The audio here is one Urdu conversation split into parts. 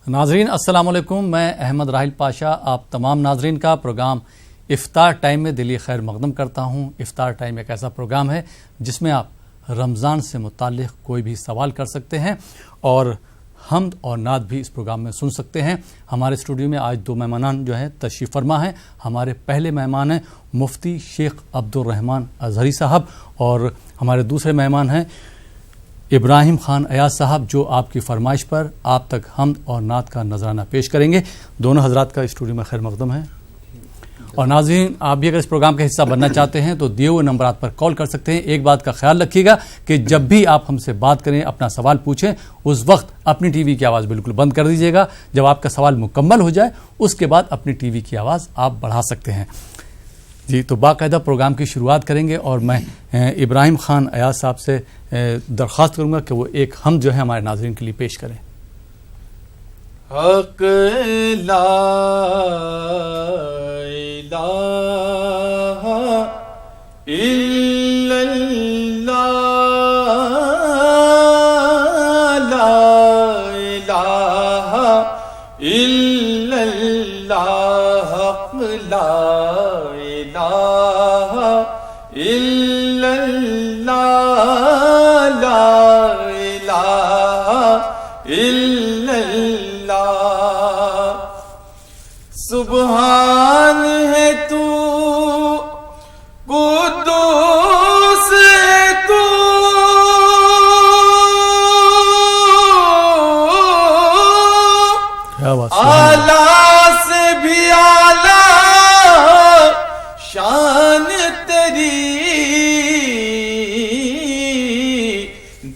ناظرین السلام علیکم، میں احمد راحل پاشا آپ تمام ناظرین کا پروگرام افطار ٹائم میں دلی خیر مقدم کرتا ہوں۔ افطار ٹائم ایک ایسا پروگرام ہے جس میں آپ رمضان سے متعلق کوئی بھی سوال کر سکتے ہیں اور حمد اور نعت بھی اس پروگرام میں سن سکتے ہیں۔ ہمارے اسٹوڈیو میں آج 2 مہمانان جو ہیں تشریف فرما ہیں۔ ہمارے پہلے مہمان ہیں مفتی شیخ عبدالرحمان اظہری صاحب اور ہمارے دوسرے مہمان ہیں ابراہیم خان ایاز صاحب، جو آپ کی فرمائش پر آپ تک حمد اور نعت کا نذرانہ پیش کریں گے۔ دونوں حضرات کا اسٹوڈیو میں خیر مقدم ہے۔ اور ناظرین، آپ بھی اگر اس پروگرام کا حصہ بننا چاہتے ہیں تو دیے ہوئے نمبرات پر کال کر سکتے ہیں۔ ایک بات کا خیال رکھیے گا کہ جب بھی آپ ہم سے بات کریں، اپنا سوال پوچھیں، اس وقت اپنی ٹی وی کی آواز بالکل بند کر دیجیے گا۔ جب آپ کا سوال مکمل ہو جائے اس کے بعد اپنی ٹی وی کی آواز آپ بڑھا سکتے ہیں۔ جی، تو باقاعدہ پروگرام کی شروعات کریں گے اور میں ابراہیم خان ایاز صاحب سے درخواست کروں گا کہ وہ ایک حمد جو ہے ہمارے ناظرین کے لیے پیش کریں۔ حق لا الہ الا اللہ، لا الہ الا اللہ، حق لا الہ الا اللہ، لا الہ الا اللہ۔ سبحان ہے تو قدوس ہے تو، اعلیٰ سے بھی اعلیٰ شان تیری،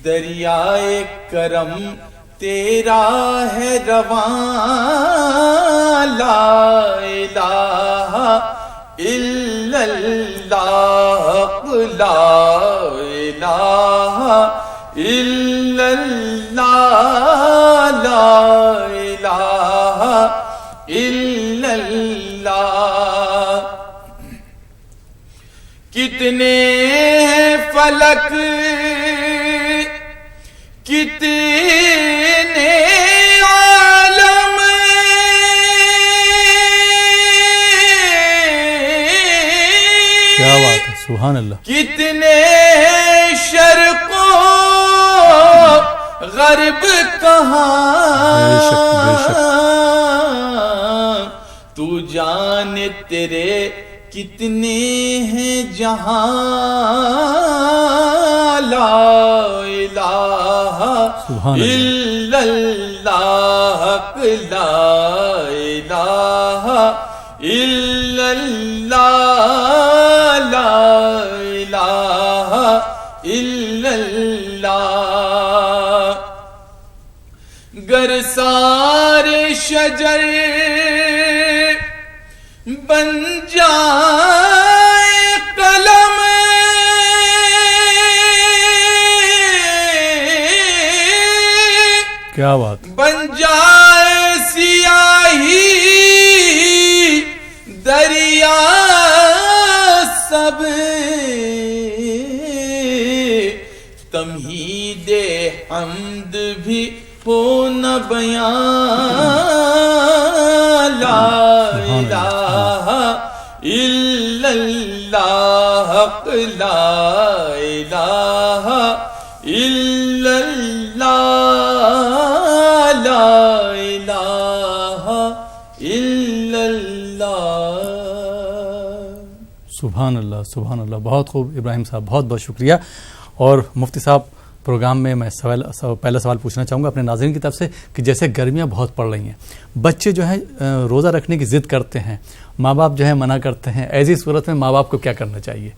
دریائے کرم تیرا ہے رواں، لا الہ الا اللہ، لا الہ الا اللہ، لا الہ الا اللہ۔ کتنے ہیں فلک، کتنے عالم، کیا بات ہے، سبحان اللہ۔ کتنے شرق و غرب کہاں، تو جانے تیرے کتنے ہیں جہاں، لا الہ الا اللہ، لا الہ الا اللہ، لا الہ الا اللہ۔ گر سارے شجر بن جائے قلم، کیا بات، بن جائے سیاہی دریا سب، تمہید حمد بھی ہو نہ بیان، لا الہ الا اللہ، لا الہ الا اللہ، لا الہ الا اللہ۔ سبحان اللہ، سبحان اللہ، بہت خوب ابراہیم صاحب، بہت بہت شکریہ۔ اور مفتی صاحب، پروگرام میں پہلا سوال پوچھنا چاہوں گا اپنے ناظرین کی طرف سے کہ جیسے گرمیاں بہت پڑ رہی ہیں، بچے جو ہیں روزہ رکھنے کی ضد کرتے ہیں، ماں باپ جو ہے منع کرتے ہیں، ایسی صورت میں ماں باپ کو کیا کرنا چاہیے؟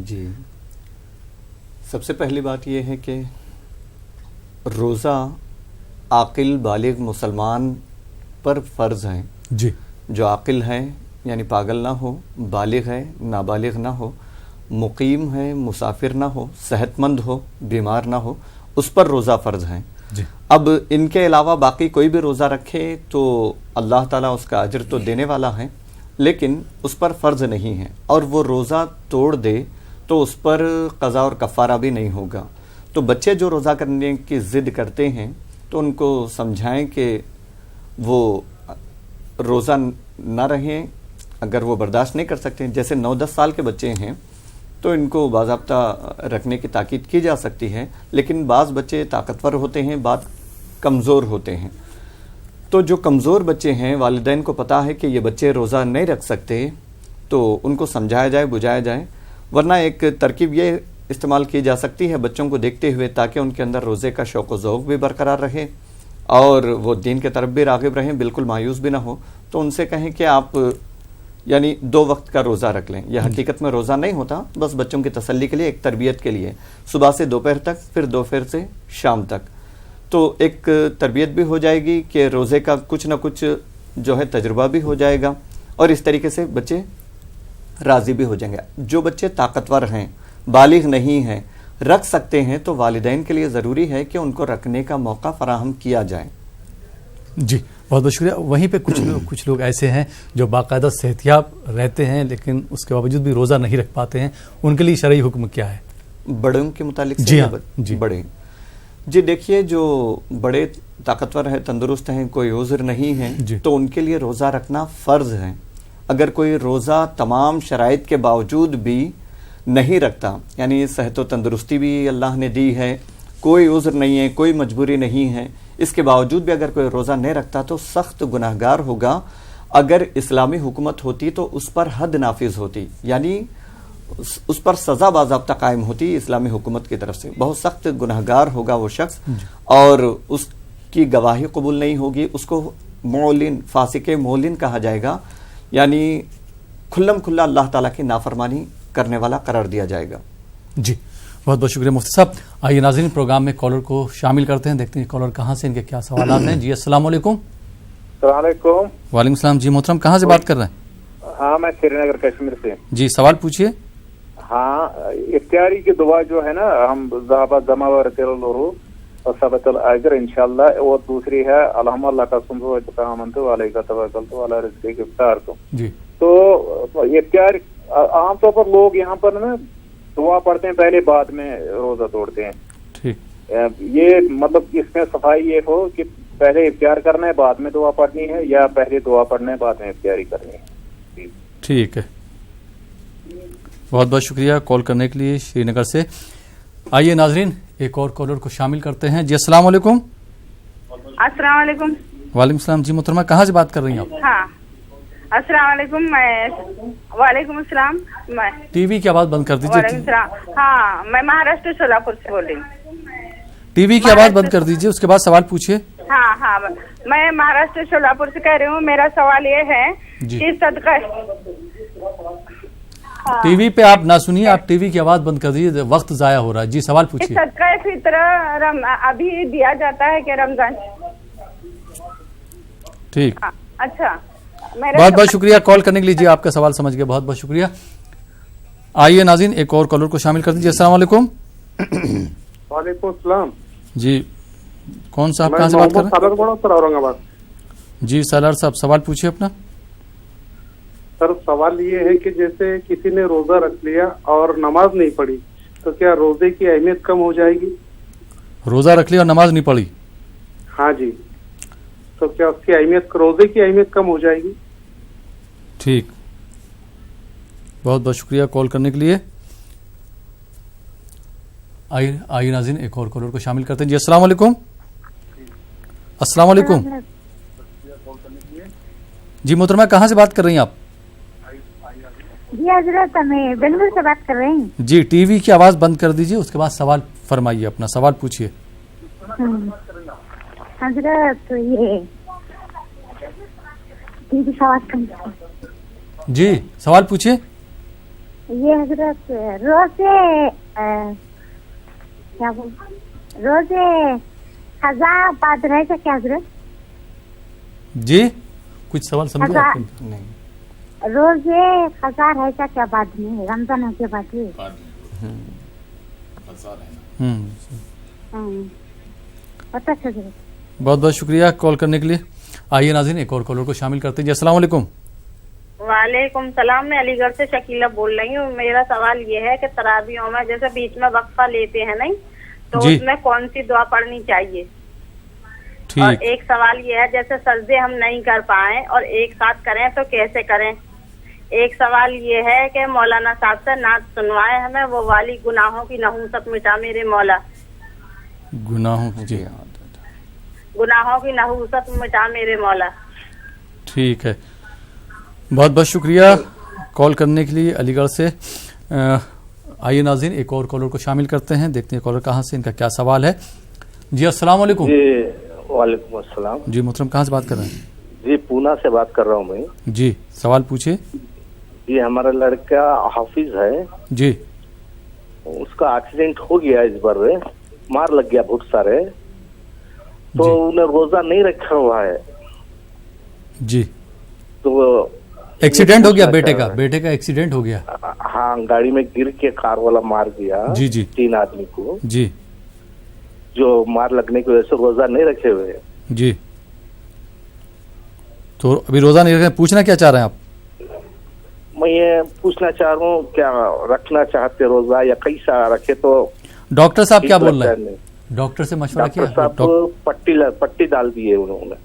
جی، سب سے پہلی بات یہ ہے کہ روزہ عاقل بالغ مسلمان پر فرض ہے۔ جی، جو عاقل ہے یعنی پاگل نہ ہو، بالغ ہے نابالغ نہ ہو، مقیم ہے مسافر نہ ہو، صحت مند ہو بیمار نہ ہو، اس پر روزہ فرض ہے۔ جی، اب ان کے علاوہ باقی کوئی بھی روزہ رکھے تو اللہ تعالیٰ اس کا اجر تو دینے والا ہے، لیکن اس پر فرض نہیں ہے، اور وہ روزہ توڑ دے تو اس پر قضا اور کفارہ بھی نہیں ہوگا۔ تو بچے جو روزہ کرنے کی ضد کرتے ہیں تو ان کو سمجھائیں کہ وہ روزہ نہ رہیں اگر وہ برداشت نہیں کر سکتے. جیسے 9-10 سال کے بچے ہیں تو ان کو باضابطہ رکھنے کی تاکید کی جا سکتی ہے، لیکن بعض بچے طاقتور ہوتے ہیں، بعض کمزور ہوتے ہیں. تو جو کمزور بچے ہیں والدین کو پتا ہے کہ یہ بچے روزہ نہیں رکھ سکتے تو ان کو سمجھایا جائے، بجھایا جائے. ورنہ ایک ترکیب یہ استعمال کی جا سکتی ہے بچوں کو دیکھتے ہوئے تاکہ ان کے اندر روزے کا شوق و ذوق بھی برقرار رہے اور وہ دین کے طرف بھی راغب رہیں، بالکل مایوس بھی نہ ہو. تو ان سے کہیں کہ آپ یعنی 2 وقت کا روزہ رکھ لیں. یہ حقیقت میں روزہ نہیں ہوتا، بس بچوں کی تسلی کے لیے، ایک تربیت کے لیے، صبح سے دوپہر تک، پھر دوپہر سے شام تک. تو ایک تربیت بھی ہو جائے گی کہ روزے کا کچھ نہ کچھ جو ہے تجربہ بھی ہو جائے گا اور اس طریقے سے بچے راضی بھی ہو جائیں گے. جو بچے طاقتور ہیں، بالغ نہیں ہیں، رکھ سکتے ہیں تو والدین کے لیے ضروری ہے کہ ان کو رکھنے کا موقع فراہم کیا جائے. جی بہت بہت شکریہ. وہیں پہ کچھ لوگ ایسے ہیں جو باقاعدہ صحتیاب رہتے ہیں لیکن اس کے باوجود بھی روزہ نہیں رکھ پاتے ہیں، ان کے لیے شرعی حکم کیا ہے؟ بڑوں کے متعلق جی ہاں جی بڑے جی دیکھیے، جو بڑے طاقتور ہیں، تندرست ہیں، کوئی عذر نہیں ہے جی. تو ان کے لیے روزہ رکھنا فرض ہے. اگر کوئی روزہ تمام شرائط کے باوجود بھی نہیں رکھتا، یعنی صحت و تندرستی بھی اللہ نے دی ہے، کوئی عذر نہیں ہے، کوئی مجبوری نہیں ہے، اس کے باوجود بھی اگر کوئی روزہ نہیں رکھتا تو سخت گناہگار ہوگا. اگر اسلامی حکومت ہوتی تو اس پر حد نافذ ہوتی، یعنی اس پر سزا باضابطہ قائم ہوتی اسلامی حکومت کی طرف سے. بہت سخت گناہگار ہوگا وہ شخص اور اس کی گواہی قبول نہیں ہوگی. اس کو معلن، فاسق معلن کہا جائے گا، یعنی کھلم کھلا اللہ تعالیٰ کی نافرمانی کرنے والا قرار دیا جائے گا. جی بہت بہت شکریہ مفتی صاحب. آئیے ناظرین پروگرام میں کالر کو شامل کرتے ہیں، دیکھتے ہیں کالر کہاں سے، ان کے کیا سوالات ہیں. جی السلام علیکم. السلام علیکم. وعلیکم السلام. جی محترم کہاں سے بات کر رہے ہیں؟ ہاں میں سری نگر کشمیر سے. جی سوال پوچھیے. ہاں افطاری کی دعا جو ہے نا، ہم زما ورتلو اور ثبت الاجر انشاءاللہ، اور دوسری ہے الحمد اللہ کا سمجھو اتقامنت علیہ کا توکلت علی رزق افطار. جی تو افطار عام طور پر لوگ یہاں پر نا دعا پڑھتے ہیں پہلے، بعد میں روزہ توڑتے ہیں. ٹھیک، یہ مطلب اس میں صفائی یہ ہو کہ پہلے افطار کرنا ہے بعد میں دعا پڑھنی ہے، یا پہلے دعا پڑھنا ہے بعد میں افطاری کرنی ہے؟ ٹھیک ہے، بہت بہت شکریہ کال کرنے کے لیے شری نگر سے. آئیے ناظرین ایک اور کالر کو شامل کرتے ہیں. جی السلام علیکم. السلام علیکم. وعلیکم السلام. جی محترمہ کہاں سے بات کر رہی ہیں آپ؟ ہاں السلام علیکم. وعلیکم السلام. ٹی وی کی آواز بند کر دیجیے. وعلیکم السلام. ہاں میں مہاراشٹر سولاپور سے بول رہی ہوں. ٹی وی کی آواز بند کر دیجیے، اس کے بعد سوال پوچھیے. ہاں میں مہاراشٹر سولاپور سے کہہ رہی ہوں. میرا سوال یہ ہے کہ صدقہ ٹی وی پہ آپ نہ سنیے، آپ ٹی وی کی آواز بند کر دیجیے، وقت ضائع ہو رہا ہے. جی سوال پوچھیے. صدقہ فطر ابھی دیا جاتا ہے کہ رمضان؟ ٹھیک، اچھا بہت بہت شکریہ کال کرنے کے لیے. جی آپ کا سوال سمجھ گیا، بہت بہت شکریہ. آئیے ناظرین ایک اور کالر کو شامل کر دیجیے. السلام علیکم. وعلیکم السلام. جی کون صاحب کہاں سے بات کر رہے ہیں؟ سر اورنگ آباد. جی سالار صاحب سوال پوچھیے اپنا. سر سوال یہ ہے کہ جیسے کسی نے روزہ رکھ لیا اور نماز نہیں پڑھی تو کیا روزے کی اہمیت کم ہو جائے گی؟ روزہ رکھ لیا اور نماز نہیں پڑھی؟ ہاں جی، تو کیا اس کی اہمیت، روزے کی اہمیت کم ہو جائے گی؟ ٹھیک، بہت بہت شکریہ کال کرنے کے لیے. آئیے ناظرین ایک اور کالر کو شامل کرتے ہیں. جی السلام علیکم. السلام علیکم. جی محترمہ کہاں سے بات کر رہی ہیں آپ؟ جی حضرت میں بنگلور سے بات کر رہی ہوں. جی ٹی وی کی آواز بند کر دیجیے، اس کے بعد سوال فرمائیے، اپنا سوال پوچھیے. حضرت یہ سوال جی سوال پوچھیے. یہ حضرت روزے کیا روزے قضا بعد رہے گا کیا حضرت؟ جی کچھ سوال سمجھے آپ؟ نہیں، روزے قضا رہے گا کیا بعد میں رمضان کے بعد؟ بہت بہت شکریہ کال کرنے کے لیے. آئیے ناظرین ایک اور کالر کو شامل کرتے ہیں. جی السلام علیکم. وعلیکم السلام. میں علی گڑھ سے شکیلہ بول رہی ہوں. میرا سوال یہ ہے کہ تراویحوں میں جیسے بیچ میں وقفہ لیتے ہیں نہیں تو اس میں کون سی دعا پڑھنی چاہیے؟ اور ایک سوال یہ ہے جیسے سجدے ہم نہیں کر پائیں اور ایک ساتھ کریں تو کیسے کریں. ایک سوال یہ ہے کہ مولانا صاحب سے نعت سنوائے ہمیں, وہ والی گناہوں کی نحوست مٹا میرے مولا. گناہوں جی گناہوں کی نحوست مٹا میرے مولا. ٹھیک ہے, بہت بہت شکریہ کال کرنے کے لیے علی گڑھ سے. آئیے ناظرین ایک اور کالر کو شامل کرتے ہیں, دیکھتے ہیں کالر کہاں سے, ان کا کیا سوال ہے. جی السلام علیکم. جی وعلیکم السلام. جی محترم کہاں سے بات کر رہے ہیں؟ جی پونا سے بات کر رہا ہوں میں. جی سوال پوچھیے. جی ہمارا لڑکا حافظ ہے. جی اس کا ایکسیڈنٹ ہو گیا, اس بار مار لگ گیا بہت سارے, تو انہیں روزہ نہیں رکھا ہوا ہے. جی تو ایکسیڈنٹ ہو گیا بیٹے کا ایکسیڈنٹ ہو گیا. ہاں گاڑی میں گر کے کار والا مار دیا. جی جی 3 آدمی کو. جی جو مار لگنے کی وجہ سے روزہ نہیں رکھے ہوئے. جی تو ابھی روزہ نہیں رکھے, پوچھنا کیا چاہ رہے ہیں آپ؟ میں یہ پوچھنا چاہ رہا ہوں کیا رکھنا چاہتے روزہ یا کیسا رکھے تو. ڈاکٹر صاحب کیا بول رہے ہیں؟ ڈاکٹر سے مشورہ کیا؟ ڈاکٹر صاحب پٹی ڈال دی ہے انہوں نے.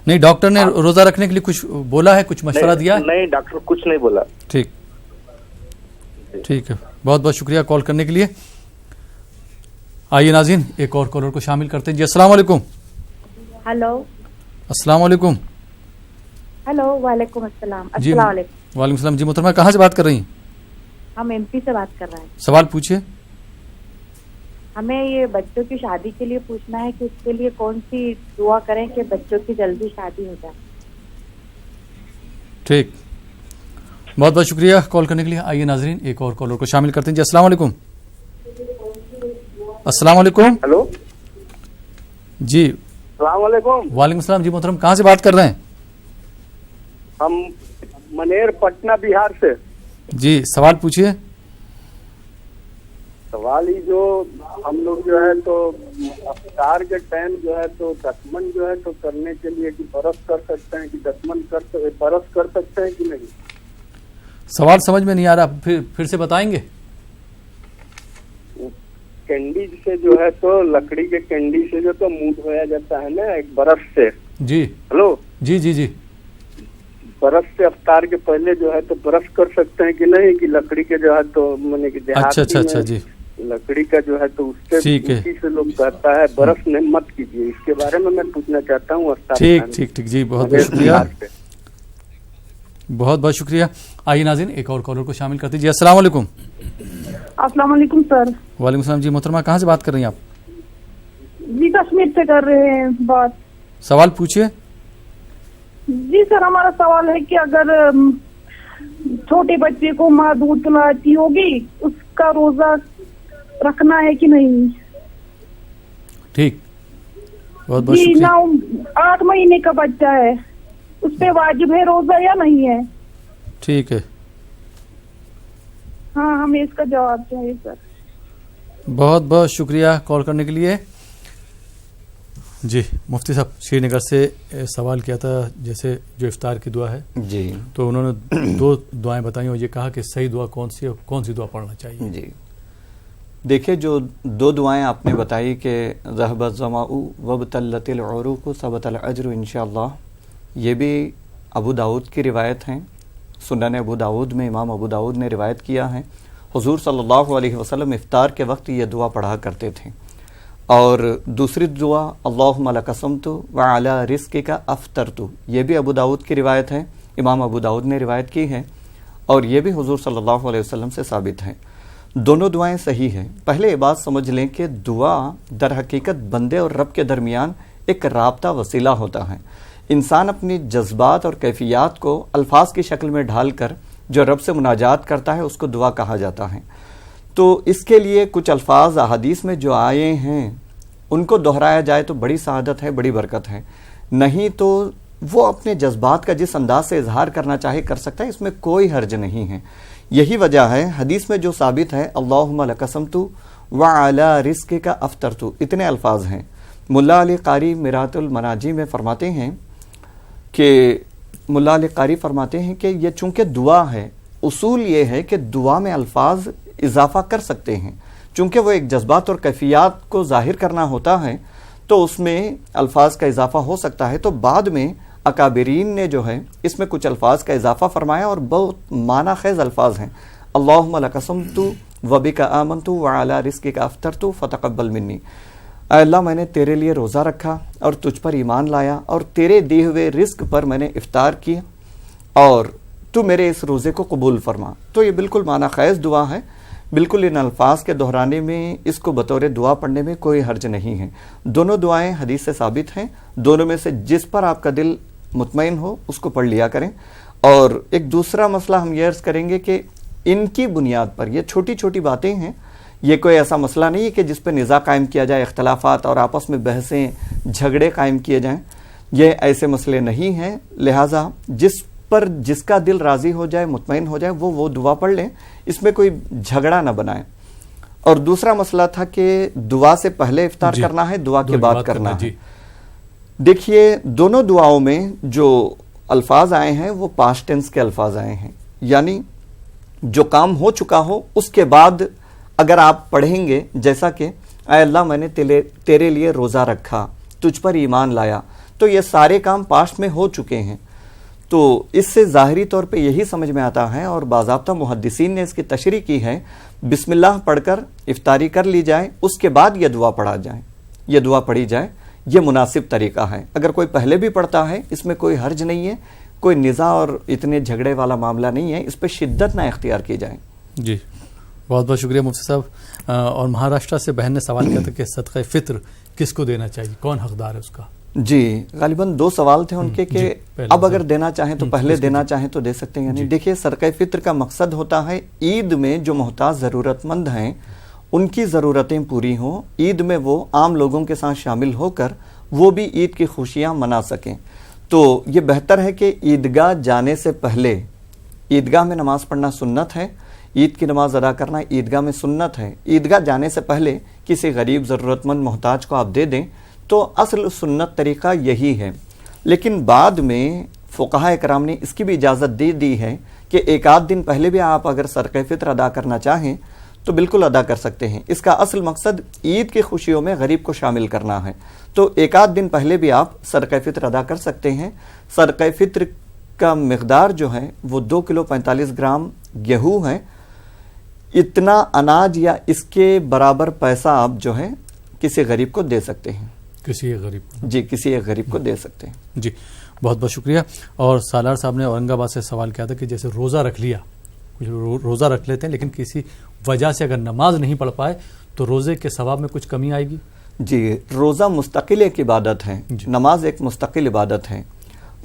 نہیں ڈاکٹر نے روزہ رکھنے کے لیے کچھ بولا ہے, کچھ مشورہ دیا ہے؟ نہیں ڈاکٹر کچھ نہیں بولا. ٹھیک ہے, بہت بہت شکریہ کال کرنے کے لیے. آئیے ناظرین ایک اور کالر کو شامل کرتے ہیں. جی السلام علیکم. ہلو السلام علیکم. ہلو وعلیکم السلام. جی السلام علیکم. وعلیکم السلام. جی محترمہ کہاں سے بات کر رہی ہیں؟ ہم ایم پی سے بات کر رہے ہیں. سوال پوچھیے. ہمیں یہ بچوں کی شادی کے لیے پوچھنا ہے کہ اس کے لیے کون سی دعا کریں کہ بچوں کی جلدی شادی ہو جائے. ٹھیک, بہت بہت شکریہ کال کرنے کے لیے. آئیے ناظرین ایک اور کالر کو شامل کرتے ہیں. جی السلام علیکم. السلام علیکم. ہلو جی السلام علیکم. وعلیکم السلام. جی محترم کہاں سے بات کر رہے ہیں؟ ہم منیر پٹنہ بہار سے. جی سوال پوچھیے. سوال ہی جو ہم لوگ جو ہے تو افطار کے ٹائم جو ہے تو دسمن جو ہے تو کرنے کے لیے کہ برس کر سکتے ہیں کہ دسمن برس کر سکتے ہیں کہ نہیں. سوال سمجھ میں نہیں آ رہا, پھر سے بتائیں گے. کینڈی سے جو ہے تو لکڑی کے کینڈی سے جو تو منہ دھویا جاتا ہے نا ایک برف سے. جی ہلو جی جی جی برف سے افطار کے پہلے جو ہے تو برش کر سکتے ہیں کہ نہیں, کہ لکڑی کے جو ہے تو میں کہ اچھا جی لکڑی کا جو ہے تو اس سے لوگ کہتا ہے برف نہیں مت کیجیے. اس کے بارے میں پوچھنا چاہتا ہوں. ٹھیک جی بہت بہت شکریہ, بہت بہت شکریہ. آئیے ناظرین ایک اور کالر کو شامل کرتے ہیں. جی السلام علیکم. السلام علیکم سر. وعلیکم السلام. جی محترمہ کہاں سے بات کر رہی ہیں آپ؟ جی کشمیر سے کر رہے ہیں بات. سوال پوچھیے. جی سر ہمارا سوال ہے کہ اگر چھوٹے بچے کو ماں دودھ پلاتی ہوگی اس کا روزہ رکھنا ہے کہ نہیں. ٹھیک, بہت بہت جی شکریہ. 8 مہینے کا بچہ ہے, اس پہ واجب ہے روزہ یا نہیں ہے؟ ٹھیک ہے, ہاں ہمیں اس کا جواب چاہیے سر. بہت بہت شکریہ کال کرنے کے لیے. جی مفتی صاحب شری نگر سے سوال کیا تھا, جیسے جو افطار کی دعا ہے جی تو انہوں نے 2 دعائیں بتائیں اور یہ کہا کہ صحیح دعا کون سی ہے اور کون سی دعا پڑھنا چاہیے. جی دیکھیں جو 2 دعائیں آپ نے بتائی کہ ذهب الظمأ وابتلت العروق ثبت الاجر انشاءاللہ, یہ بھی ابو داؤد کی روایت ہیں. سنن ابو داؤد میں امام ابو داؤد نے روایت کیا ہے. حضور صلی اللہ علیہ وسلم افطار کے وقت یہ دعا پڑھا کرتے تھے. اور دوسری دعا اللہم لک صمت وعلی رزقک افطرت, یہ بھی ابو داؤد کی روایت ہے, امام ابو داؤد نے روایت کی ہے اور یہ بھی حضور صلی اللہ علیہ وسلم سے ثابت ہے. دونوں دعائیں صحیح ہیں. پہلے یہ بات سمجھ لیں کہ دعا در حقیقت بندے اور رب کے درمیان ایک رابطہ وسیلہ ہوتا ہے. انسان اپنی جذبات اور کیفیات کو الفاظ کی شکل میں ڈھال کر جو رب سے مناجات کرتا ہے اس کو دعا کہا جاتا ہے. تو اس کے لیے کچھ الفاظ احادیث میں جو آئے ہیں ان کو دہرایا جائے تو بڑی سعادت ہے, بڑی برکت ہے. نہیں تو وہ اپنے جذبات کا جس انداز سے اظہار کرنا چاہے کر سکتا ہے, اس میں کوئی حرج نہیں ہے. یہی وجہ ہے حدیث میں جو ثابت ہے اللہم لک صمت وعلی رزقک افطرت, اتنے الفاظ ہیں. ملا علی قاری میرات المناجی میں فرماتے ہیں کہ ملا علی قاری فرماتے ہیں کہ یہ چونکہ دعا ہے, اصول یہ ہے کہ دعا میں الفاظ اضافہ کر سکتے ہیں. چونکہ وہ ایک جذبات اور کیفیات کو ظاہر کرنا ہوتا ہے تو اس میں الفاظ کا اضافہ ہو سکتا ہے. تو بعد میں اکابرین نے جو ہے اس میں کچھ الفاظ کا اضافہ فرمایا اور بہت معنی خیز الفاظ ہیں. اللہم لک صمت وبک آمنت وعلی رزقک افطرت فتقبل منی. اے اللہ میں نے تیرے لیے روزہ رکھا اور تجھ پر ایمان لایا اور تیرے دیے ہوئے رزق پر میں نے افطار کیا اور تو میرے اس روزے کو قبول فرما. تو یہ بالکل معنی خیز دعا ہے. بالکل ان الفاظ کے دہرانے میں اس کو بطور دعا پڑھنے میں کوئی حرج نہیں ہے. دونوں دعائیں حدیث سے ثابت ہیں. دونوں میں سے جس پر آپ کا دل مطمئن ہو اس کو پڑھ لیا کریں. اور ایک دوسرا مسئلہ ہم یہ عرض کریں گے کہ ان کی بنیاد پر یہ چھوٹی چھوٹی باتیں ہیں. یہ کوئی ایسا مسئلہ نہیں ہے کہ جس پہ نزاع قائم کیا جائے, اختلافات اور آپس میں بحثیں جھگڑے قائم کیے جائیں. یہ ایسے مسئلے نہیں ہیں. لہٰذا جس کا دل راضی ہو جائے, مطمئن ہو جائے, وہ دعا پڑھ لیں. اس میں کوئی جھگڑا نہ بنائیں. اور دوسرا مسئلہ تھا کہ دعا سے پہلے افطار کرنا ہے, دعا کے بعد کرنا ہے. دیکھیے دونوں دعاؤں میں جو الفاظ آئے ہیں وہ پاسٹ ٹینس کے الفاظ آئے ہیں, یعنی جو کام ہو چکا ہو اس کے بعد اگر آپ پڑھیں گے, جیسا کہ اے اللہ میں نے تیرے لیے روزہ رکھا, تجھ پر ایمان لایا, تو یہ سارے کام پاسٹ میں ہو چکے ہیں. تو اس سے ظاہری طور پہ یہی سمجھ میں آتا ہے اور باضابطہ محدثین نے اس کی تشریح کی ہے, بسم اللہ پڑھ کر افطاری کر لی جائے, اس کے بعد یہ دعا پڑھی جائے. یہ مناسب طریقہ ہے. اگر کوئی پہلے بھی پڑھتا ہے اس میں کوئی حرج نہیں ہے, کوئی نزاع اور اتنے جھگڑے والا معاملہ نہیں ہے. اس پہ شدت نہ اختیار کی جائے. جی بہت بہت شکریہ مفتی صاحب. اور مہاراشٹر سے بہن نے سوال کیا تھا کہ صدقہ فطر کس کو دینا چاہیے, کون حقدار ہے اس کا؟ جی غالباً 2 سوال تھے ان کے کہ اب اگر دینا چاہیں تو پہلے دینا چاہیں تو دے سکتے ہیں. یعنی دیکھیے صدقہ فطر کا مقصد ہوتا ہے عید میں جو محتاج ضرورت مند ہیں ان کی ضرورتیں پوری ہوں, عید میں وہ عام لوگوں کے ساتھ شامل ہو کر وہ بھی عید کی خوشیاں منا سکیں. تو یہ بہتر ہے کہ عیدگاہ جانے سے پہلے, عیدگاہ میں نماز پڑھنا سنت ہے, عید کی نماز ادا کرنا عیدگاہ میں سنت ہے. عیدگاہ جانے سے پہلے کسی غریب ضرورت مند محتاج کو آپ دے دیں تو اصل سنت طریقہ یہی ہے. لیکن بعد میں فقہاء کرام نے اس کی بھی اجازت دی ہے کہ ایک آدھ دن پہلے بھی آپ اگر صدقہ فطر ادا کرنا چاہیں تو بالکل ادا کر سکتے ہیں. اس کا اصل مقصد عید کی خوشیوں میں غریب کو شامل کرنا ہے. تو ایک آدھ دن پہلے بھی آپ صدقہ فطر ادا کر سکتے ہیں. صدقہ فطر کا مقدار جو ہے وہ 2 کلو 45 گرام گیہوں ہے. اتنا اناج یا اس کے برابر پیسہ آپ جو ہے کسی غریب کو دے سکتے ہیں. کسی ایک غریب کو دے سکتے ہیں. جی بہت بہت شکریہ. اور سالار صاحب نے اورنگ آباد سے سوال کیا تھا کہ جیسے روزہ رکھ لیا, روزہ رکھ لیتے ہیں لیکن کسی وجہ سے اگر نماز نہیں پڑھ پائے تو روزے کے ثواب میں کچھ کمی آئے گی؟ جی روزہ مستقل ایک عبادت ہے. نماز ایک مستقل عبادت ہے.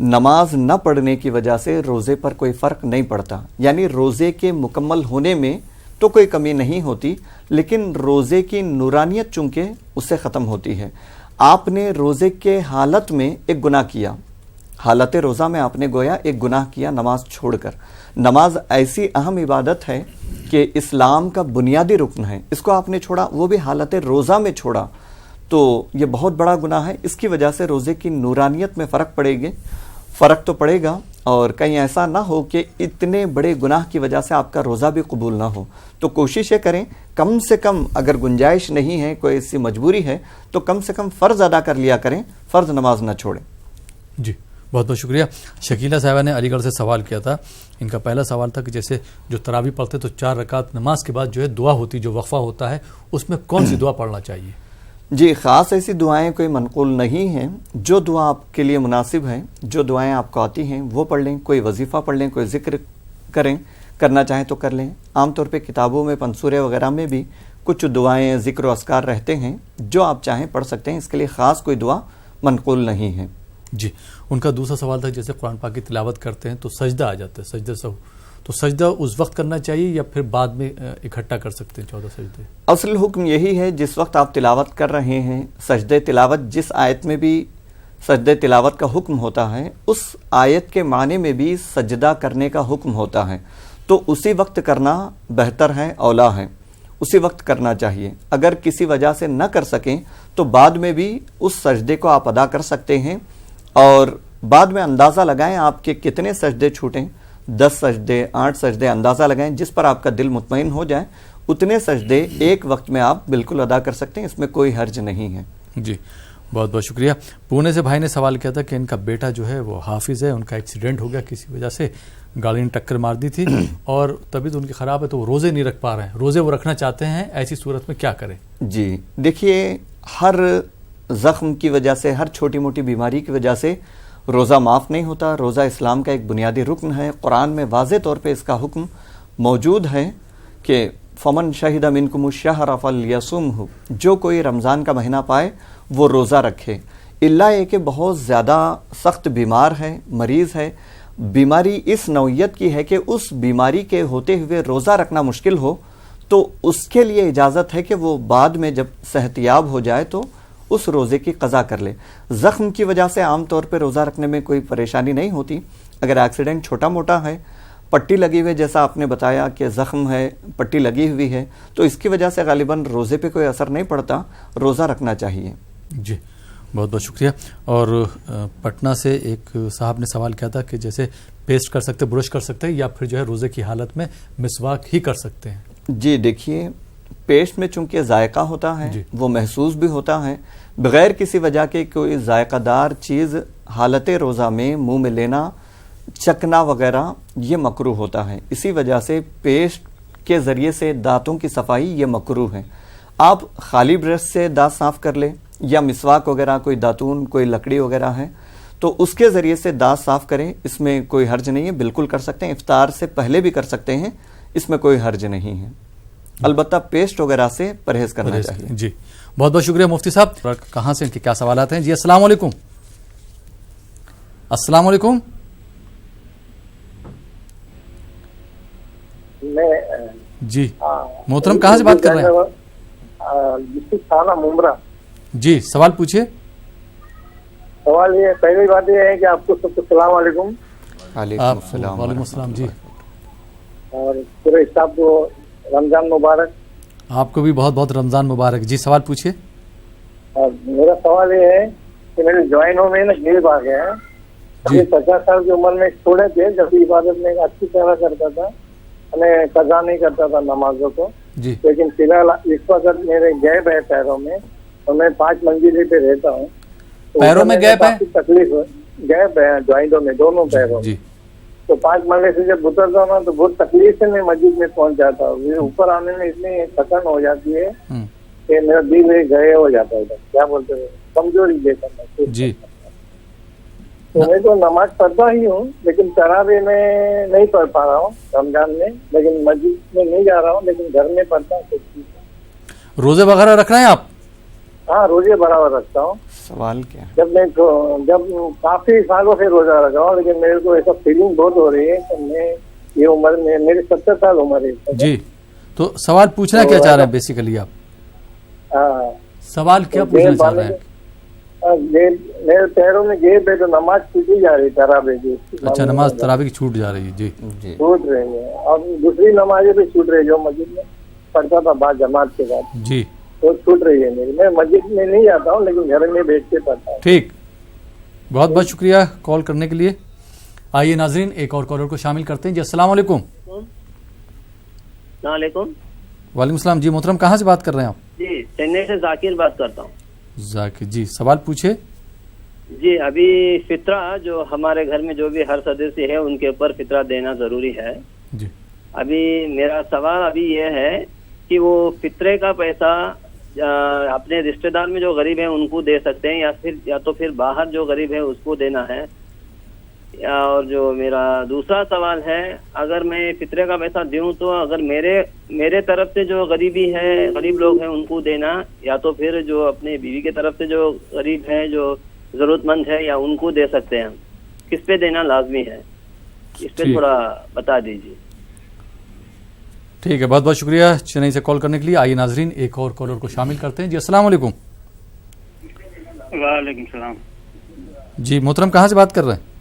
نماز نہ پڑھنے کی وجہ سے روزے پر کوئی فرق نہیں پڑتا. یعنی روزے کے مکمل ہونے میں تو کوئی کمی نہیں ہوتی, لیکن روزے کی نورانیت چونکہ اس سے ختم ہوتی ہے. آپ نے روزے کے حالت میں ایک گناہ کیا, حالت روزہ میں آپ نے گویا ایک گناہ کیا نماز چھوڑ کر. نماز ایسی اہم عبادت ہے کہ اسلام کا بنیادی رکن ہے, اس کو آپ نے چھوڑا, وہ بھی حالت روزہ میں چھوڑا, تو یہ بہت بڑا گناہ ہے. اس کی وجہ سے روزے کی نورانیت میں فرق تو پڑے گا, اور کہیں ایسا نہ ہو کہ اتنے بڑے گناہ کی وجہ سے آپ کا روزہ بھی قبول نہ ہو. تو کوشش یہ کریں کم سے کم, اگر گنجائش نہیں ہے, کوئی ایسی مجبوری ہے تو کم سے کم فرض ادا کر لیا کریں, فرض نماز نہ چھوڑیں. جی بہت بہت شکریہ. شکیلہ صاحبہ نے علی گڑھ سے سوال کیا تھا. ان کا پہلا سوال تھا کہ جیسے جو تراویح پڑھتے تو 4 رکعت نماز کے بعد جو ہے دعا ہوتی, جو وقفہ ہوتا ہے, اس میں کون سی دعا پڑھنا چاہیے؟ جی خاص ایسی دعائیں کوئی منقول نہیں ہیں. جو دعا آپ کے لیے مناسب ہیں, جو دعائیں آپ کو آتی ہیں وہ پڑھ لیں. کوئی وظیفہ پڑھ لیں, کوئی ذکر کرنا چاہیں تو کر لیں. عام طور پہ کتابوں میں پنسورے وغیرہ میں بھی کچھ دعائیں ذکر و اذکار رہتے ہیں, جو آپ چاہیں پڑھ سکتے ہیں. اس کے لیے خاص کوئی دعا منقول نہیں ہے. جی ان کا دوسرا سوال تھا جیسے قرآن پاک کی تلاوت کرتے ہیں تو سجدہ آ جاتا ہے, سجدہ سہو, تو سجدہ اس وقت کرنا چاہیے یا پھر بعد میں اکٹھا کر سکتے ہیں 14 سجدے؟ اصل حکم یہی ہے جس وقت آپ تلاوت کر رہے ہیں, سجدہ تلاوت جس آیت میں بھی سجدہ تلاوت کا حکم ہوتا ہے, اس آیت کے معنی میں بھی سجدہ کرنے کا حکم ہوتا ہے. تو اسی وقت کرنا بہتر ہے, اولا ہے, اسی وقت کرنا چاہیے. اگر کسی وجہ سے نہ کر سکیں تو بعد میں بھی اس سجدے کو آپ ادا کر سکتے ہیں, اور بعد میں اندازہ لگائیں آپ کے کتنے سجدے چھوٹیں, 10 سجدے 8 سجدے, اندازہ لگائیں جس پر آپ کا دل مطمئن ہو جائے, اتنے سجدے ایک وقت میں آپ بالکل ادا کر سکتے ہیں. اس میں کوئی حرج نہیں ہے. جی بہت بہت شکریہ. پونے سے بھائی نے سوال کیا تھا کہ ان کا بیٹا جو ہے وہ حافظ ہے, ان کا ایکسیڈنٹ ہو گیا کسی وجہ سے, گاڑی نے ٹکر مار دی تھی اور طبیعت ان کی خراب ہے تو وہ روزے نہیں رکھ پا رہے ہیں, روزے وہ رکھنا چاہتے ہیں, ایسی صورت میں کیا کریں؟ جی دیکھیے, ہر زخم کی وجہ سے, ہر چھوٹی موٹی بیماری کی وجہ سے روزہ معاف نہیں ہوتا. روزہ اسلام کا ایک بنیادی رکن ہے. قرآن میں واضح طور پہ اس کا حکم موجود ہے کہ فمن شہد منکم الشہر فلیصمہ, جو کوئی رمضان کا مہینہ پائے وہ روزہ رکھے. الا یہ کہ بہت زیادہ سخت بیمار ہے, مریض ہے, بیماری اس نوعیت کی ہے کہ اس بیماری کے ہوتے ہوئے روزہ رکھنا مشکل ہو, تو اس کے لیے اجازت ہے کہ وہ بعد میں جب صحتیاب ہو جائے تو اس روزے کی قضا کر لے. زخم کی وجہ سے عام طور پہ روزہ رکھنے میں کوئی پریشانی نہیں ہوتی. اگر ایکسیڈنٹ چھوٹا موٹا ہے, پٹی لگی ہوئی, جیسا آپ نے بتایا کہ زخم ہے, پٹی لگی ہوئی ہے, تو اس کی وجہ سے غالباً روزے پہ کوئی اثر نہیں پڑتا, روزہ رکھنا چاہیے. جی بہت بہت شکریہ. اور پٹنہ سے ایک صاحب نے سوال کیا تھا کہ جیسے پیسٹ کر سکتے, برش کر سکتے ہیں, یا پھر جو ہے روزے کی حالت میں مسواک ہی کر سکتے ہیں؟ جی دیکھیے, پیسٹ میں چونکہ ذائقہ ہوتا ہے, وہ محسوس بھی ہوتا ہے, بغیر کسی وجہ کے کوئی ذائقہ دار چیز حالت روزہ میں منہ میں لینا, چکنا وغیرہ, یہ مکروہ ہوتا ہے. اسی وجہ سے پیسٹ کے ذریعے سے دانتوں کی صفائی یہ مکروہ ہے. آپ خالی برش سے دانت صاف کر لیں, یا مسواک وغیرہ, کوئی داتون, کوئی لکڑی وغیرہ ہے تو اس کے ذریعے سے دانت صاف کریں, اس میں کوئی حرج نہیں ہے, بالکل کر سکتے ہیں. افطار سے پہلے بھی کر سکتے ہیں, اس میں کوئی حرج نہیں ہے. البتہ پیسٹ وغیرہ سے پرہیز کرنا چاہیے. جی بہت بہت شکریہ مفتی صاحب. کہاں سے ان کے کیا سوالات ہیں؟ جی السلام علیکم. السلام علیکم. جی محترم کہاں سے بات کر رہے ہیں؟ تھانہ ممبرا. جی سوال پوچھیے. سوال یہ, پہلی بات یہ ہے کہ آپ کو سب کو السلام علیکم. وعلیکم السلام. جی اور پورے اسٹاف کو رمضان مبارک. آپ کو بھی بہت بہت رمضان مبارک. جی سوال پوچھیے. میرا سوال یہ ہے کہ میرے جوائنوں میں نا غیب آ گیا ہے. 50 سال کی عمر میں چھوڑے تھے, جب عبادت میں اچھی طرح کرتا تھا, میں قضا نہیں کرتا تھا نمازوں کو. لیکن فی الحال اس وقت میرے گیپ ہے پیروں میں, اور میں 5 منزلے پہ رہتا ہوں. پیروں میں گیپ ہے؟ تکلیف گیپ ہے جوائنٹوں میں, دونوں پیروں میں. تو 5 مرلے سے جب اترتا ہوں نا تو بہت تکلیف سے میں مسجد میں پہنچ جاتا ہوں. اوپر آنے میں اتنی تھکن ہو جاتی ہے کہ میرا دل گئے ہو جاتا ہے, کیا بولتے ہیں, کمزوری دیتا ہے. جی تو میں تو نماز پڑھتا ہی ہوں, لیکن تراویح میں نہیں پڑھ پا رہا ہوں رمضان میں, لیکن مسجد میں نہیں جا رہا ہوں, لیکن گھر میں پڑھتا ہوں. روزے وغیرہ رکھ رہے ہیں آپ؟ ہاں روزے برابر رکھتا ہوں. سوال کیا؟ جب کافی سالوں سے روزہ رکھا ہوں, لیکن میرے کو ایسا فیلنگ بہت ہو رہی ہے کہ میں یہ عمر میں, میری 70 سال عمر ہے. جی تو سوال پوچھنا کیا چاہ رہے ہیں بیسیکلی آپ؟ ہاں سوال کیا پوچھنا چاہ رہے ہیں؟ میرے پیروں میں گیپ ہے تو نماز چھوٹی جا رہی ہے تراویح کی. اچھا نماز تراویح کی چھوٹ جا رہی ہے. جی چھوٹ رہی ہے, اور دوسری نمازیں بھی چھوٹ رہی ہے جو مسجد میں پڑھتا تھا بعد جماعت کے بعد. جی وہ چھوٹ رہی ہے میری. میں مسجد میں نہیں جاتا ہوں, لیکن گھر میں بیٹھ کے پڑھتا ہوں. ٹھیک, بہت بہت شکریہ کال کرنے کے لیے. آئیے ناظرین ایک اور کالر کو شامل کرتے ہیں. جی السلام علیکم. السلام علیکم. وعلیکم السلام. جی محترم کہاں سے بات کر رہے ہیں آپ؟ جی چنئی سے ذاکر بات کرتا ہوں. ذاکر جی سوال پوچھے. جی ابھی فطرہ جو ہمارے گھر میں جو بھی ہر سدسیہ ہے ان کے اوپر فطرہ دینا ضروری ہے. جی ابھی میرا سوال ابھی یہ ہے کہ وہ فطرے کا پیسہ اپنے رشتہ دار میں جو غریب ہیں ان کو دے سکتے ہیں, یا تو پھر باہر جو غریب ہے اس کو دینا ہے. اور جو میرا دوسرا سوال ہے, اگر میں فطرے کا پیسہ دوں تو اگر میرے طرف سے جو غریب لوگ ہیں ان کو دینا, یا تو پھر جو اپنے بیوی کے طرف سے جو غریب ہیں جو ضرورت مند ہے یا ان کو دے سکتے ہیں, کس پہ دینا لازمی ہے, اس پہ تھوڑا بتا دیجیے. ٹھیک ہے, بہت بہت شکریہ چنئی سے کال کرنے کے لیے. آئیے ناظرین ایک اور کالر کو شامل کرتے ہیں. جی السلام علیکم. وعلیکم السلام. جی محترم کہاں سے بات کر رہے ہیں؟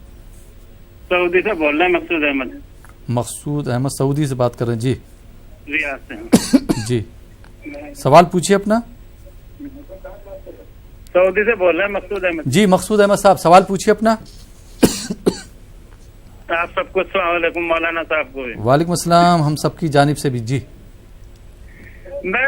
سعودی سے بول رہے ہیں, مقصود احمد. مقصود احمد سعودی سے بات کر رہے ہیں. جی ریاض سے. جی سوال پوچھیے اپنا. سعودی سے بول رہے ہیں مقصود احمد. جی مقصود احمد صاحب سوال پوچھیے اپنا. آپ سب کو السلام علیکم. مولانا صاحب کو. وعلیکم السلام, ہم سب کی جانب سے بھی. جی میں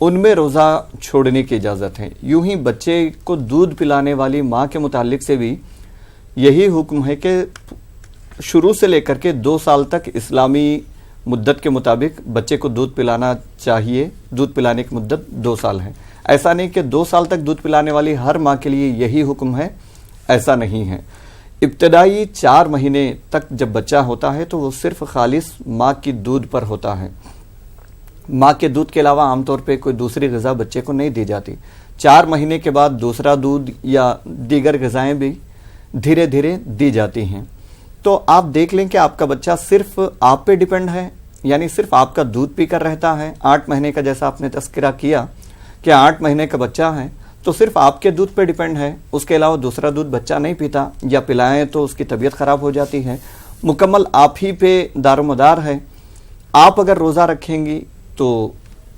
ان میں روزہ چھوڑنے کی اجازت ہے. یوں ہی بچے کو دودھ پلانے والی ماں کے متعلق سے بھی یہی حکم ہے کہ شروع سے لے کر کے 2 سال تک اسلامی مدت کے مطابق بچے کو دودھ پلانا چاہیے. دودھ پلانے کی مدت 2 سال ہے. ایسا نہیں کہ 2 سال تک دودھ پلانے والی ہر ماں کے لیے یہی حکم ہے, ایسا نہیں ہے. ابتدائی 4 مہینے تک جب بچہ ہوتا ہے تو وہ صرف خالص ماں کی دودھ پر ہوتا ہے. ماں کے دودھ کے علاوہ عام طور پہ کوئی دوسری غذا بچے کو نہیں دی جاتی. 4 مہینے کے بعد دوسرا دودھ یا دیگر غذائیں بھی دھیرے دھیرے دی جاتی ہیں. تو آپ دیکھ لیں کہ آپ کا بچہ صرف آپ پہ ڈیپینڈ ہے, یعنی صرف آپ کا دودھ پی کر رہتا ہے. 8 مہینے کا جیسا آپ نے تذکرہ کیا کہ 8 مہینے کا بچہ ہے تو صرف آپ کے دودھ پہ ڈیپینڈ ہے, اس کے علاوہ دوسرا دودھ بچہ نہیں پیتا, یا پلائیں تو اس کی طبیعت خراب ہو جاتی ہے. مکمل آپ ہی پہ دار و مدار ہے. آپ اگر روزہ رکھیں گی تو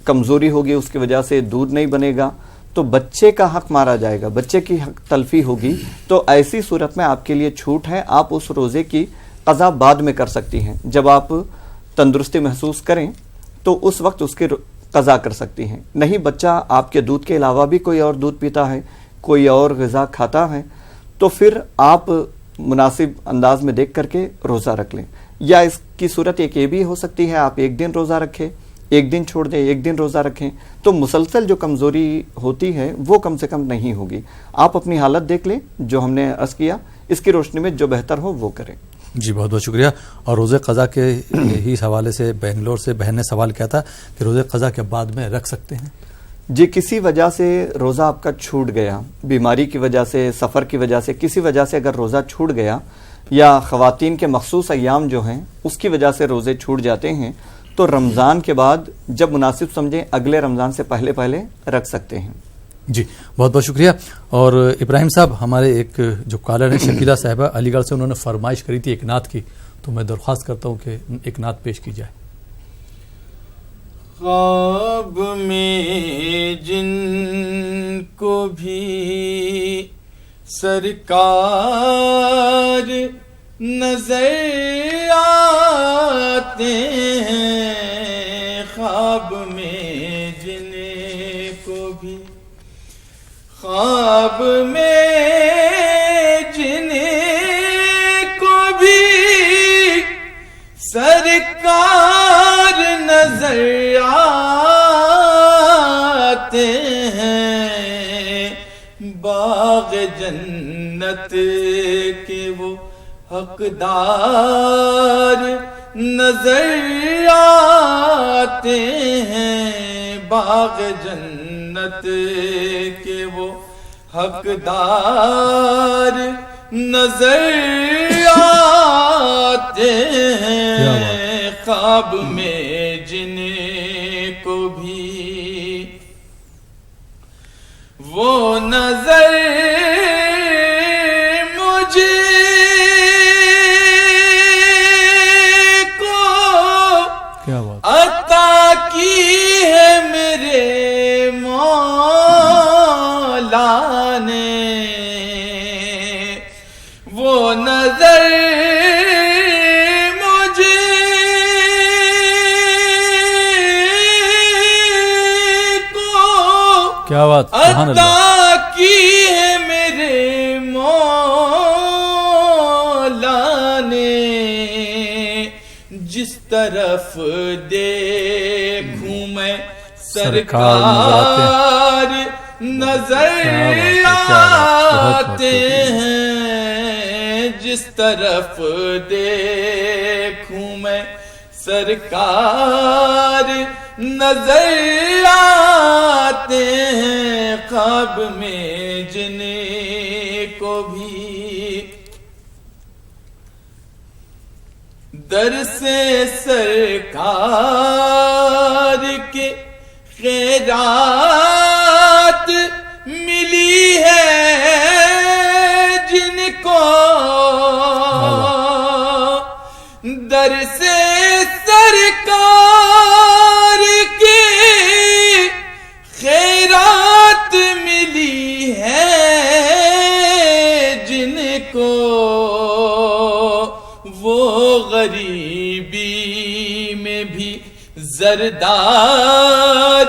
کمزوری ہوگی, اس کی وجہ سے دودھ نہیں بنے گا تو بچے کا حق مارا جائے گا, بچے کی حق تلفی ہوگی. تو ایسی صورت میں آپ کے لیے چھوٹ ہے, آپ اس روزے کی قضا بعد میں کر سکتی ہیں. جب آپ تندرستی محسوس کریں تو اس وقت اس کی قضا کر سکتی ہیں. نہیں بچہ آپ کے دودھ کے علاوہ بھی کوئی اور دودھ پیتا ہے, کوئی اور غذا کھاتا ہے, تو پھر آپ مناسب انداز میں دیکھ کر کے روزہ رکھ لیں. یا اس کی صورت ایک یہ بھی ہو سکتی ہے, آپ 1 دن روزہ رکھیں, 1 دن چھوڑ دیں, 1 دن روزہ رکھیں, تو مسلسل جو کمزوری ہوتی ہے وہ کم سے کم نہیں ہوگی. آپ اپنی حالت دیکھ لیں, جو ہم نے عرض کیا اس کی روشنی میں جو بہتر ہو وہ کریں. جی بہت بہت شکریہ. اور روزے قضا کے ہی حوالے سے بنگلور سے بہن نے سوال کیا تھا کہ روزے قضا کے بعد میں رکھ سکتے ہیں؟ جی, کسی وجہ سے روزہ آپ کا چھوٹ گیا, بیماری کی وجہ سے, سفر کی وجہ سے, کسی وجہ سے اگر روزہ چھوٹ گیا, یا خواتین کے مخصوص ایام جو ہیں اس کی وجہ سے روزے چھوٹ جاتے ہیں, تو رمضان کے بعد جب مناسب سمجھیں اگلے رمضان سے پہلے پہلے رکھ سکتے ہیں. جی بہت بہت شکریہ. اور ابراہیم صاحب, ہمارے ایک جو کالر ہیں شکیلہ صاحبہ علی گڑھ سے, انہوں نے فرمائش کری تھی ایک نعت کی, تو میں درخواست کرتا ہوں کہ ایک نعت پیش کی جائے. خواب میں جن کو بھی سرکار نظر آتے ہیں, خواب میں جن کو بھی, خواب میں جن کو بھی سرکار نظر آتے ہیں, باغ جنت کے وہ حقدار نظر آتے ہیں, باغ جنت کے وہ حقدار نظر آتے ہیں, خواب میں جن کو بھی وہ نظر مجھے کو عطا کی ہے میرے مولا نے, وہ نظر مجھے کو کیا بات عطا کی ہے میرے مولا نے, جس طرف دیکھوں میں سرکار نظر آتے ہیں, جس طرف دیکھوں میں سرکار نظر آتے ہیں, خواب میں جن کو بھی در سے سرکار کے خیرات ملی ہے, جن کو در سے سرکار کے خیرات ملی ہے, جن کو وہ غریبی میں بھی زردار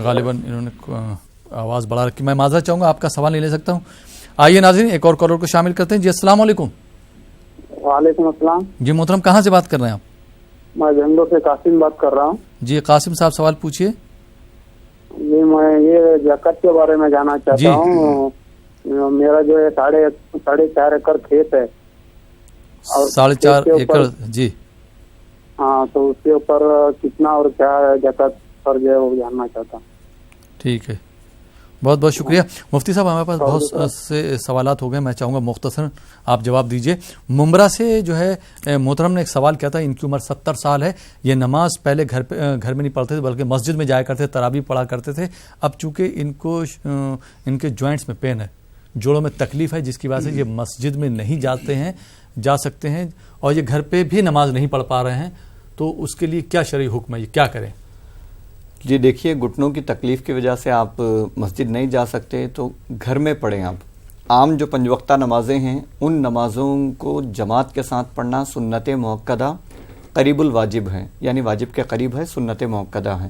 غالباً انہوں نے آواز بڑھا رکھی. میں معذرت چاہوں گا, آپ کا سوال نہیں لے سکتا ہوں. آئیے ناظرین ایک اور کالر کو شامل کرتے ہیں. جی السلام علیکم. وعلیکم السلام. جی محترم, کہاں سے بات کر رہے ہیں آپ؟ میں بنگلور سے قاسم بات کر رہا ہوں. جی قاسم صاحب سوال پوچھیے. جی میں یہ زکوٰۃ کے بارے میں جاننا چاہتا ہوں. میرا جو ہے 4.5 ایکڑ کھیت ہے. 4.5 ایکڑ. جی ہاں, تو اس کے اوپر کتنا اور کیا زکوٰۃ فرض ہے وہ جاننا چاہتا ہوں. ٹھیک ہے, بہت بہت شکریہ. مفتی صاحب ہمارے پاس بہت سے سوالات ہو گئے, میں چاہوں گا مختصر آپ جواب دیجئے. ممبرا سے جو ہے محترم نے ایک سوال کیا تھا. ان کی عمر 70 سال ہے. یہ نماز پہلے گھر میں نہیں پڑھتے تھے بلکہ مسجد میں جایا کرتے, تراویح پڑھا کرتے تھے. اب چونکہ ان کے جوائنٹس میں پین ہے, جوڑوں میں تکلیف ہے, جس کی وجہ سے یہ مسجد میں نہیں جا سکتے ہیں اور یہ گھر پہ بھی نماز نہیں پڑھ پا رہے ہیں. تو اس کے لیے کیا شرعی حکم ہے, یہ کیا کریں؟ جی دیکھیے, گھٹنوں کی تکلیف کی وجہ سے آپ مسجد نہیں جا سکتے تو گھر میں پڑھیں. آپ عام جو 5 وقتہ نمازیں ہیں ان نمازوں کو جماعت کے ساتھ پڑھنا سنت موقدہ قریب الواجب ہے, یعنی واجب کے قریب ہے, سنت موقدہ ہے.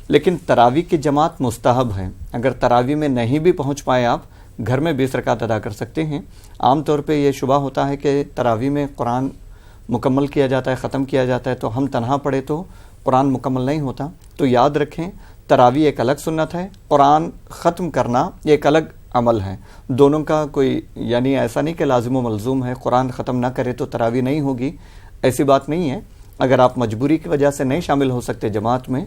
لیکن تراویح کی جماعت مستحب ہے. اگر تراویح میں نہیں بھی پہنچ پائے آپ, گھر میں 20 رکعت ادا کر سکتے ہیں. عام طور پہ یہ شبہ ہوتا ہے کہ تراویح میں قرآن مکمل کیا جاتا ہے, ختم کیا جاتا ہے, تو ہم تنہا پڑھے تو قرآن مکمل نہیں ہوتا. تو یاد رکھیں, تراویح ایک الگ سنت ہے, قرآن ختم کرنا ایک الگ عمل ہے. دونوں کا کوئی یعنی ایسا نہیں کہ لازم و ملزوم ہے, قرآن ختم نہ کرے تو تراویح نہیں ہوگی, ایسی بات نہیں ہے. اگر آپ مجبوری کی وجہ سے نہیں شامل ہو سکتے جماعت میں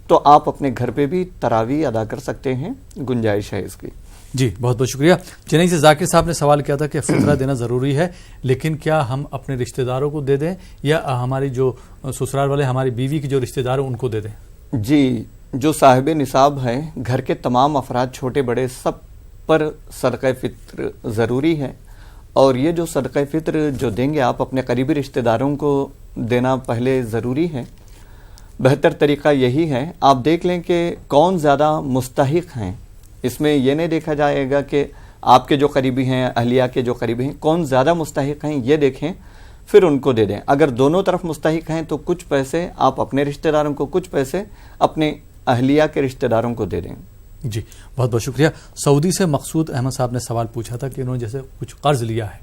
تو آپ اپنے گھر پہ بھی تراویح ادا کر سکتے ہیں, گنجائش ہے اس کی. جی بہت بہت شکریہ. چنئی سے ذاکر صاحب نے سوال کیا تھا کہ فطرہ دینا ضروری ہے, لیکن کیا ہم اپنے رشتہ داروں کو دے دیں یا ہماری جو سسرال والے ہماری بیوی کی جو رشتہ دار ہیں ان کو دے دیں؟ جی, جو صاحب نصاب ہے, گھر کے تمام افراد چھوٹے بڑے سب پر صدقہ فطر ضروری ہے. اور یہ جو صدقہ فطر جو دیں گے آپ اپنے قریبی رشتہ داروں کو دینا پہلے ضروری ہے. بہتر طریقہ یہی ہے, آپ دیکھ لیں کہ کون زیادہ مستحق ہیں. اس میں یہ نہیں دیکھا جائے گا کہ آپ کے جو قریبی ہیں, اہلیہ کے جو قریبی ہیں, کون زیادہ مستحق ہیں یہ دیکھیں, پھر ان کو دے دیں. اگر دونوں طرف مستحق ہیں تو کچھ پیسے آپ اپنے رشتہ داروں کو, کچھ پیسے اپنے اہلیہ کے رشتہ داروں کو دے دیں. جی بہت بہت شکریہ. سعودی سے مقصود احمد صاحب نے سوال پوچھا تھا کہ انہوں نے جیسے کچھ قرض لیا ہے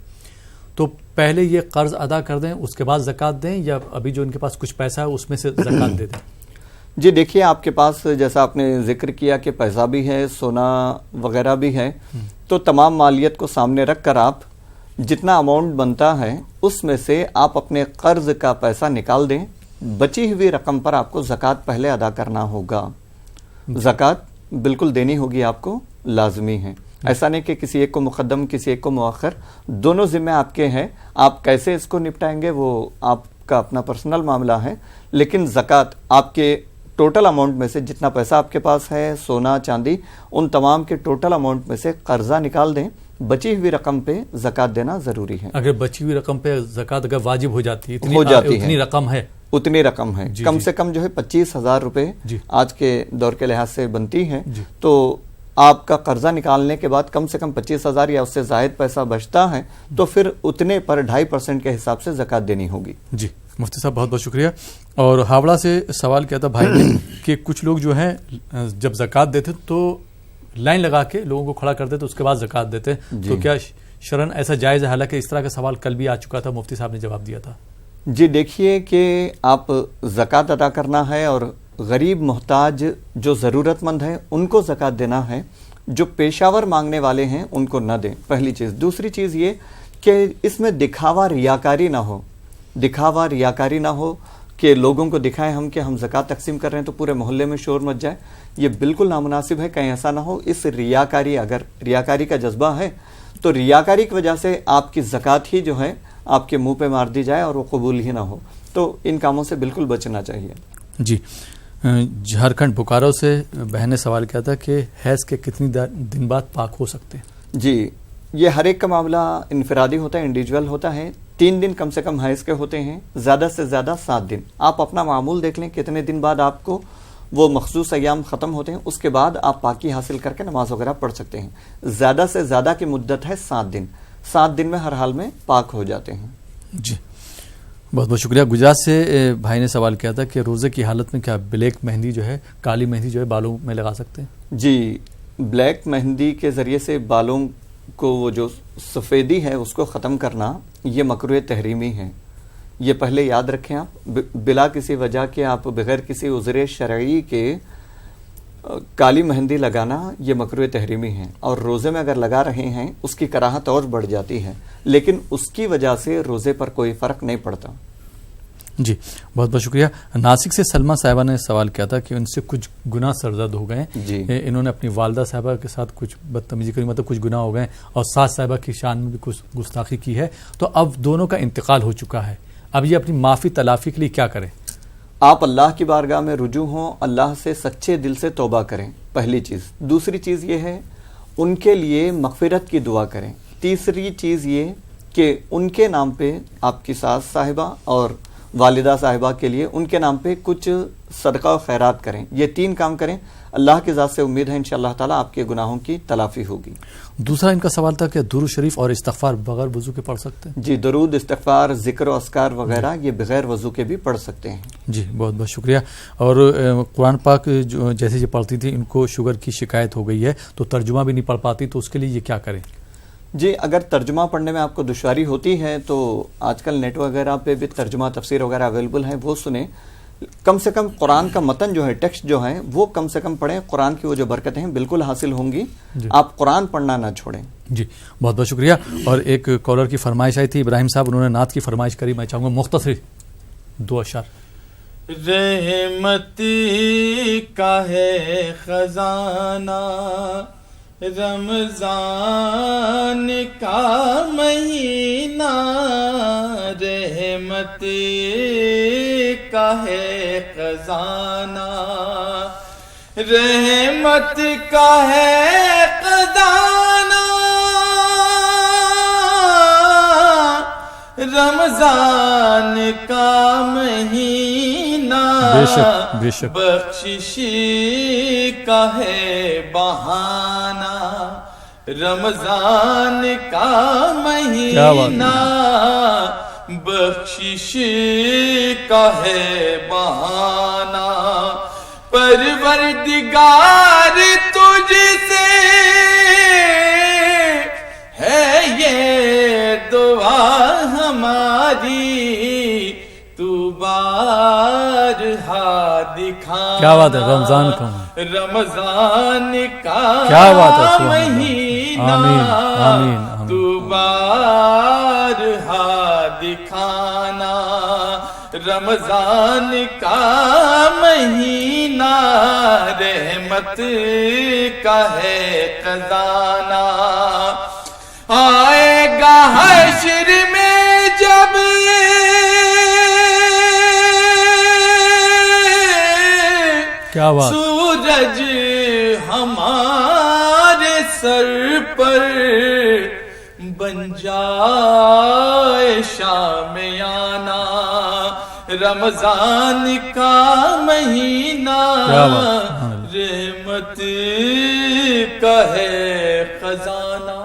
تو پہلے یہ قرض ادا کر دیں اس کے بعد زکوٰۃ دیں, یا ابھی جو ان کے پاس کچھ پیسہ ہے اس میں سے زکوٰۃ دے دیں؟ جی دیکھیے, آپ کے پاس جیسا آپ نے ذکر کیا کہ پیسہ بھی ہے, سونا وغیرہ بھی ہے, تو تمام مالیت کو سامنے رکھ کر آپ جتنا اماؤنٹ بنتا ہے اس میں سے آپ اپنے قرض کا پیسہ نکال دیں. بچی ہوئی رقم پر آپ کو زکوٰۃ پہلے ادا کرنا ہوگا. زکوٰۃ بالکل دینی ہوگی, آپ کو لازمی ہے. ایسا نہیں کہ کسی ایک کو مقدم کسی ایک کو مؤخر, دونوں ذمہ آپ کے ہیں. آپ کیسے اس کو نپٹائیں گے وہ آپ کا اپنا پرسنل معاملہ ہے, لیکن زکوٰۃ آپ کے ٹوٹل اماؤنٹ میں سے جتنا پیسہ آپ کے پاس ہے, سونا چاندی, ان تمام کے ٹوٹل اماؤنٹ میں سے قرضہ نکال دیں. بچی ہوئی رقم پہ زکوٰۃ دینا ضروری ہے. اگر بچی ہوئی رقم پہ زکوٰۃ اگر واجب ہو جاتی ہے, اتنی رقم ہے, اتنی رقم ہے, کم سے کم جو ہے 25,000 روپے آج کے دور کے لحاظ سے بنتی ہے. تو آپ کا قرضہ نکالنے کے بعد کم سے کم 25,000 یا اس سے زائد پیسہ بچتا ہے تو پھر اتنے پر 2.5% کے حساب سے زکوٰۃ دینی ہوگی. جی مفتی صاحب بہت بہت شکریہ. اور ہاوڑہ سے سوال کیا تھا بھائی نے کہ کچھ لوگ جو ہیں جب زکوٰۃ دیتے تو لائن لگا کے لوگوں کو کھڑا کرتے تو اس کے بعد زکوٰۃ دیتے, تو کیا شرعاً ایسا جائز ہے؟ حالانکہ اس طرح کا سوال کل بھی آ چکا تھا, مفتی صاحب نے جواب دیا تھا. جی دیکھیے کہ آپ زکوٰۃ ادا کرنا ہے اور غریب محتاج جو ضرورت مند ہیں ان کو زکوٰۃ دینا ہے. جو پیشاور مانگنے والے ہیں ان کو نہ دیں, پہلی چیز. دوسری چیز یہ کہ اس میں دکھاوا ریاکاری نہ ہو, دکھاوا ریاکاری نہ ہو کہ لوگوں کو دکھائیں ہم کہ ہم زکوٰۃ تقسیم کر رہے ہیں تو پورے محلے میں شور مچ جائے. یہ بالکل نامناسب ہے, کہیں ایسا نہ ہو. اس ریاکاری, اگر ریاکاری کا جذبہ ہے تو ریاکاری کی وجہ سے آپ کی زکوٰۃ ہی جو ہے آپ کے منہ پہ مار دی جائے اور وہ قبول ہی نہ ہو, تو ان کاموں سے بالکل بچنا چاہیے. جی جھارکھنڈ بوکارو سے بہن نے سوال کیا تھا کہ حیض کے کتنی دن بعد پاک ہو سکتے ہیں؟ جی یہ ہر ایک کا معاملہ انفرادی ہوتا ہے, انڈیویجول ہوتا ہے. 3 دن کم سے کم حیض کے ہوتے ہیں, زیادہ سے زیادہ 7 دن. آپ اپنا معمول دیکھ لیں کتنے دن بعد آپ کو وہ مخصوص ایام ختم ہوتے ہیں, اس کے بعد آپ پاکی حاصل کر کے نماز وغیرہ پڑھ سکتے ہیں. زیادہ سے زیادہ کی مدت ہے 7 دن. 7 دن میں ہر حال میں پاک ہو جاتے ہیں. جی بہت بہت شکریہ. گجرات سے بھائی نے سوال کیا تھا کہ روزے کی حالت میں کیا بلیک مہندی جو ہے، کالی مہندی جو ہے بالوں میں لگا سکتے ہیں؟ جی، بلیک مہندی کے ذریعے سے بالوں کو وہ جو سفیدی ہے اس کو ختم کرنا یہ مکروہ تحریمی ہے. یہ پہلے یاد رکھیں آپ، بلا کسی وجہ کے آپ بغیر کسی عذر شرعی کے کالی مہندی لگانا یہ مکروہ تحریمی ہے، اور روزے میں اگر لگا رہے ہیں اس کی کراہت اور بڑھ جاتی ہے، لیکن اس کی وجہ سے روزے پر کوئی فرق نہیں پڑتا. جی بہت بہت شکریہ. ناسک سے سلمہ صاحبہ نے سوال کیا تھا کہ ان سے کچھ گناہ سرزد ہو گئے ہیں. جی، انہوں نے اپنی والدہ صاحبہ کے ساتھ کچھ بدتمیزی کری، مطلب کچھ گناہ ہو گئے، اور ساس صاحبہ کی شان میں بھی کچھ گستاخی کی ہے، تو اب دونوں کا انتقال ہو چکا ہے. اب یہ اپنی معافی تلافی کے لیے کیا کریں؟ آپ اللہ کی بارگاہ میں رجوع ہوں، اللہ سے سچے دل سے توبہ کریں، پہلی چیز. دوسری چیز یہ ہے ان کے لیے مغفرت کی دعا کریں. تیسری چیز یہ کہ ان کے نام پہ آپ کی ساس صاحبہ اور والدہ صاحبہ کے لیے ان کے نام پہ کچھ صدقہ و خیرات کریں. یہ 3 کام کریں. اللہ کی ذات سے امید ہے انشاءاللہ تعالیٰ آپ کے گناہوں کی تلافی ہوگی. دوسرا ان کا سوال تھا کہ درود شریف اور استغفار بغیر وضو کے پڑھ سکتے ہیں؟ جی، درود، استغفار، ذکر و اذکار وغیرہ یہ بغیر وضو کے بھی پڑھ سکتے ہیں. جی بہت بہت شکریہ. اور قرآن پاک جو جیسے یہ پڑھتی تھی، ان کو شوگر کی شکایت ہو گئی ہے تو ترجمہ بھی نہیں پڑھ پاتی، تو اس کے لیے یہ کیا کریں؟ جی، اگر ترجمہ پڑھنے میں آپ کو دشواری ہوتی ہے تو آج کل نیٹ وغیرہ پہ بھی ترجمہ تفسیر وغیرہ اویلیبل ہیں، وہ سنیں. کم سے کم قرآن کا متن جو ہے، ٹیکسٹ جو ہے وہ کم سے کم پڑھیں. قرآن کی وہ جو برکتیں ہیں بالکل حاصل ہوں گی. آپ قرآن پڑھنا نہ چھوڑیں. جی بہت بہت شکریہ. اور ایک کالر کی فرمائش آئی تھی، ابراہیم صاحب، انہوں نے نعت کی فرمائش کری. میں چاہوں گا مختصر 2 اشعار. رحمت کا ہے خزانہ رمضان کا مہینہ، رحمت کا ہے خزانہ، رحمت کا ہے خزانہ، رمضان کا مہینہ، بے شک بے شک، بخشش کا ہے بہانہ، رمضان کا مہینہ، بخشش کا ہے بہانہ، پروردگار تجھ سے ہے یہ دعا ہماری، تو بارہا دکھانا، کیا بات ہے، رمضان کا رمضان کا کیا بات ہے، مہینہ، آمین آمین، تو بارہا دکھانا، رمضان کا مہینہ، رحمت کا ہے خزانہ. آئے گا حشر میں جب کیا بات، سورج ہمارے سر پر بن جائے شامیانہ، رمضان کا مہینہ، رحمت کا ہے خزانہ.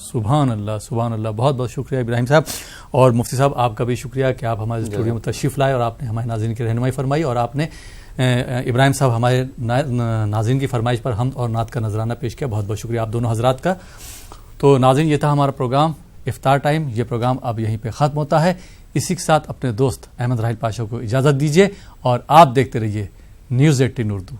سبحان اللہ سبحان اللہ. بہت بہت شکریہ ابراہیم صاحب. اور مفتی صاحب آپ کا بھی شکریہ کہ آپ ہمارے اسٹوڈیو میں تشریف لائے اور آپ نے ہمارے ناظرین کی رہنمائی فرمائی، اور آپ نے ابراہیم صاحب ہمارے ناظرین کی فرمائش پر حمد اور نعت کا نذرانہ پیش کیا. بہت بہت شکریہ آپ دونوں حضرات کا. تو ناظرین، یہ تھا ہمارا پروگرام افطار ٹائم. یہ پروگرام اب یہیں پہ ختم ہوتا ہے. اسی کے ساتھ اپنے دوست احمد راحیل پاشا کو اجازت دیجیے، اور آپ دیکھتے رہیے نیوز 18 اردو.